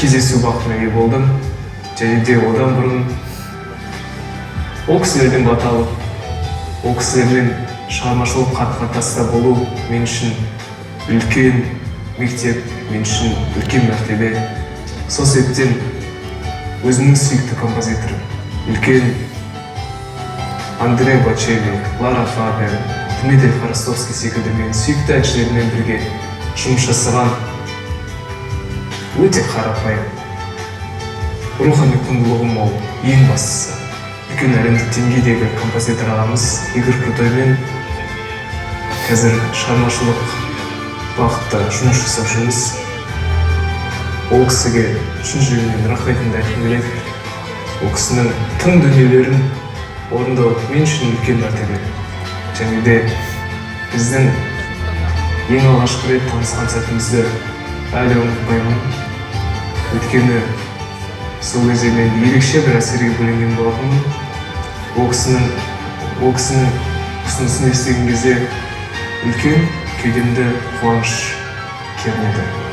кездесүү бактына ээ болдум. Және де одан бұрын ол кісілерден бата алып, ол кісілермен шығармашылық қатынаста болу мен үшін үлкен мектеп, мен үшін үлкен мәртебе. Сол себептен өзімнің сүйікті композиторым, үлкен Андрей Бочелли, Лара Фабиан, Дмитрий Хворостовский секілді мен сүйікті әншілермен бірге жұмыс жасаған өте қарапайым, рухани құндылығы мол, ең бастысы үлкен әлемдік деңгейдегі композитор ағамыз Игорь Крутоймен қазір шығармашылық бағытта жұмыс жасап жүрміз. Ол кісіге шын жүрегімнен рахметімді айтқым келеді. Ол кісінің тың дүниелерін орындау мен үшін үлкен мәртебе. Және де біздің ең алғашқы рет танысқан сәтімізді әлі ұмытпаймын. Өйткені сол кезде мен ерекше бір әсерге бөленген болатынмын. Ол кісінің ұсынысын естіген кезде үлкен кеудемді қуаныш кернеді.